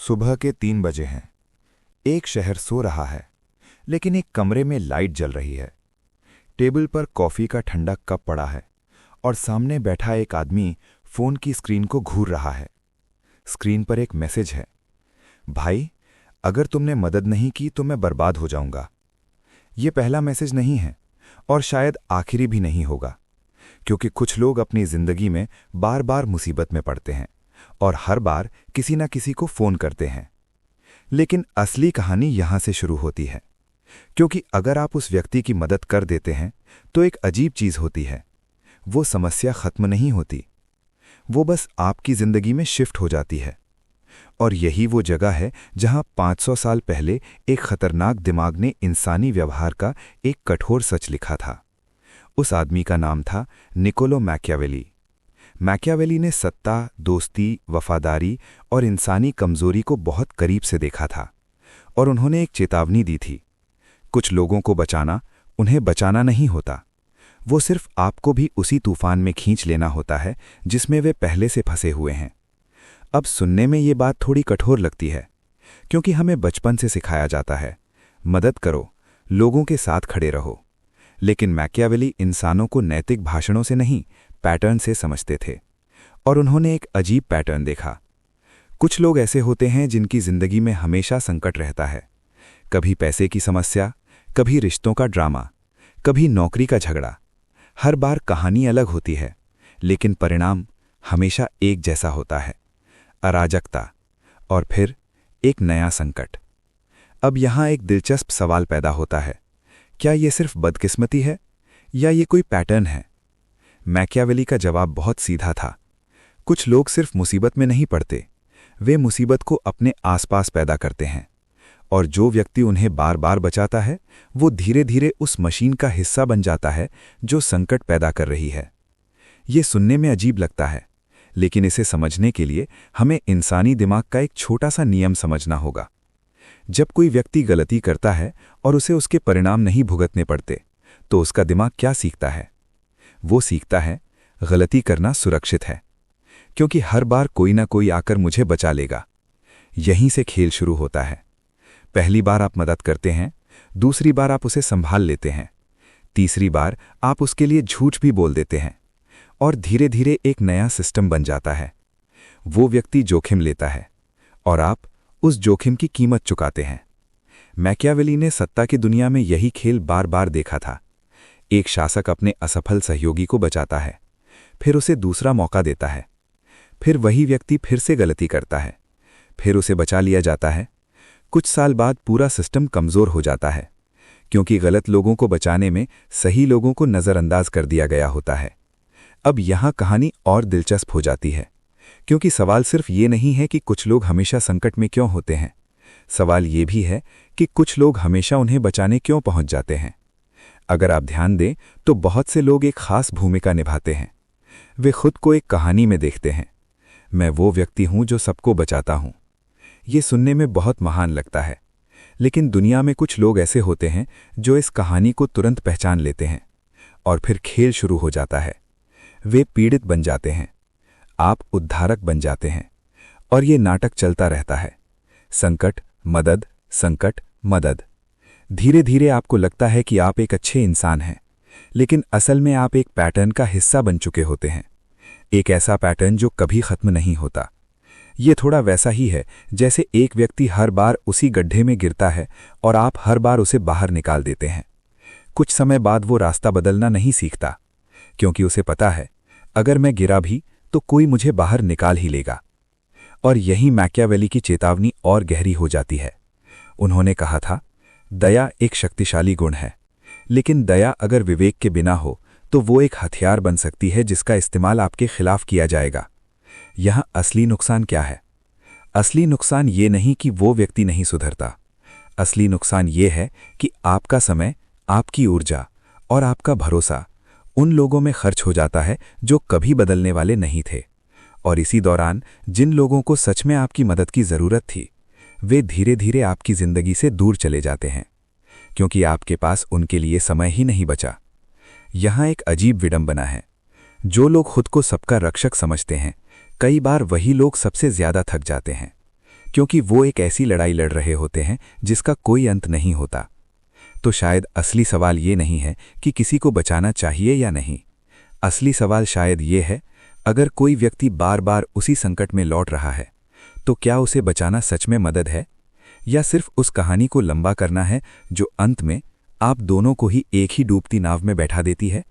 सुबह के 3 बजे हैं। एक शहर सो रहा है, लेकिन एक कमरे में लाइट जल रही है। टेबल पर कॉफी का ठंडा कप पड़ा है और सामने बैठा एक आदमी फोन की स्क्रीन को घूर रहा है। स्क्रीन पर एक मैसेज है, भाई, अगर तुमने मदद नहीं की तो मैं बर्बाद हो जाऊंगा। ये पहला मैसेज नहीं है और शायद आखिरी भी नहीं होगा, क्योंकि कुछ लोग अपनी जिंदगी में बार बार मुसीबत में पड़ते हैं और हर बार किसी न किसी को फोन करते हैं। लेकिन असली कहानी यहां से शुरू होती है, क्योंकि अगर आप उस व्यक्ति की मदद कर देते हैं तो एक अजीब चीज होती है। वो समस्या खत्म नहीं होती, वो बस आपकी जिंदगी में शिफ्ट हो जाती है। और यही वो जगह है जहां 500 साल पहले एक खतरनाक दिमाग ने इंसानी व्यवहार का एक कठोर सच लिखा था। उस आदमी का नाम था निकोलो मैकियावेली। मैकियावेली ने सत्ता, दोस्ती, वफादारी और इंसानी कमजोरी को बहुत करीब से देखा था, और उन्होंने एक चेतावनी दी थी। कुछ लोगों को बचाना उन्हें बचाना नहीं होता, वो सिर्फ आपको भी उसी तूफान में खींच लेना होता है जिसमें वे पहले से फंसे हुए हैं। अब सुनने में ये बात थोड़ी कठोर लगती है, क्योंकि हमें बचपन से सिखाया जाता है, मदद करो, लोगों के साथ खड़े रहो। लेकिन मैकियावेली इंसानों को नैतिक भाषणों से नहीं, पैटर्न से समझते थे। और उन्होंने एक अजीब पैटर्न देखा। कुछ लोग ऐसे होते हैं जिनकी जिंदगी में हमेशा संकट रहता है। कभी पैसे की समस्या, कभी रिश्तों का ड्रामा, कभी नौकरी का झगड़ा। हर बार कहानी अलग होती है, लेकिन परिणाम हमेशा एक जैसा होता है, अराजकता, और फिर एक नया संकट। अब यहां एक दिलचस्प सवाल पैदा होता है, क्या ये सिर्फ बदकिस्मती है या ये कोई पैटर्न है? मैकियावेली का जवाब बहुत सीधा था। कुछ लोग सिर्फ मुसीबत में नहीं पड़ते, वे मुसीबत को अपने आसपास पैदा करते हैं, और जो व्यक्ति उन्हें बार बार बचाता है वो धीरे धीरे उस मशीन का हिस्सा बन जाता है जो संकट पैदा कर रही है। ये सुनने में अजीब लगता है, लेकिन इसे समझने के लिए हमें इंसानी दिमाग का एक छोटा सा नियम समझना होगा। जब कोई व्यक्ति गलती करता है और उसे उसके परिणाम नहीं भुगतने पड़ते, तो उसका दिमाग क्या सीखता है? वो सीखता है, गलती करना सुरक्षित है, क्योंकि हर बार कोई ना कोई आकर मुझे बचा लेगा। यहीं से खेल शुरू होता है। पहली बार आप मदद करते हैं, दूसरी बार आप उसे संभाल लेते हैं, तीसरी बार आप उसके लिए झूठ भी बोल देते हैं, और धीरे धीरे एक नया सिस्टम बन जाता है। वो व्यक्ति जोखिम लेता है और आप उस जोखिम की कीमत चुकाते हैं। मैकियावेली ने सत्ता की दुनिया में यही खेल बार बार देखा था। एक शासक अपने असफल सहयोगी को बचाता है, फिर उसे दूसरा मौका देता है, फिर वही व्यक्ति फिर से गलती करता है, फिर उसे बचा लिया जाता है। कुछ साल बाद पूरा सिस्टम कमजोर हो जाता है, क्योंकि गलत लोगों को बचाने में सही लोगों को नजरअंदाज कर दिया गया होता है। अब यहां कहानी और दिलचस्प हो जाती है, क्योंकि सवाल सिर्फ ये नहीं है कि कुछ लोग हमेशा संकट में क्यों होते हैं, सवाल ये भी है कि कुछ लोग हमेशा उन्हें बचाने क्यों पहुंच जाते हैं। अगर आप ध्यान दें तो बहुत से लोग एक खास भूमिका निभाते हैं। वे खुद को एक कहानी में देखते हैं, मैं वो व्यक्ति हूं जो सबको बचाता हूं। ये सुनने में बहुत महान लगता है, लेकिन दुनिया में कुछ लोग ऐसे होते हैं जो इस कहानी को तुरंत पहचान लेते हैं, और फिर खेल शुरू हो जाता है। वे पीड़ित बन जाते हैं, आप उद्धारक बन जाते हैं, और ये नाटक चलता रहता है। संकट, मदद, संकट, मदद। धीरे धीरे आपको लगता है कि आप एक अच्छे इंसान हैं, लेकिन असल में आप एक पैटर्न का हिस्सा बन चुके होते हैं। एक ऐसा पैटर्न जो कभी खत्म नहीं होता। ये थोड़ा वैसा ही है जैसे एक व्यक्ति हर बार उसी गड्ढे में गिरता है और आप हर बार उसे बाहर निकाल देते हैं। कुछ समय बाद वो रास्ता बदलना नहीं सीखता, क्योंकि उसे पता है, अगर मैं गिरा भी तो कोई मुझे बाहर निकाल ही लेगा। और यही मैकियावेली की चेतावनी और गहरी हो जाती है। उन्होंने कहा था, दया एक शक्तिशाली गुण है, लेकिन दया अगर विवेक के बिना हो तो वो एक हथियार बन सकती है जिसका इस्तेमाल आपके खिलाफ किया जाएगा। यहां असली नुकसान क्या है? असली नुकसान ये नहीं कि वो व्यक्ति नहीं सुधरता। असली नुकसान ये है कि आपका समय, आपकी ऊर्जा और आपका भरोसा उन लोगों में खर्च हो जाता है जो कभी बदलने वाले नहीं थे। और इसी दौरान जिन लोगों को सच में आपकी मदद की जरूरत थी, वे धीरे धीरे आपकी जिंदगी से दूर चले जाते हैं, क्योंकि आपके पास उनके लिए समय ही नहीं बचा। यहां एक अजीब विडंबना है। जो लोग खुद को सबका रक्षक समझते हैं, कई बार वही लोग सबसे ज्यादा थक जाते हैं, क्योंकि वो एक ऐसी लड़ाई लड़ रहे होते हैं जिसका कोई अंत नहीं होता। तो शायद असली सवाल ये नहीं है कि किसी को बचाना चाहिए या नहीं। असली सवाल शायद ये है, अगर कोई व्यक्ति बार बार उसी संकट में लौट रहा है, तो क्या उसे बचाना सच में मदद है, या सिर्फ उस कहानी को लंबा करना है जो अंत में आप दोनों को ही एक ही डूबती नाव में बैठा देती है।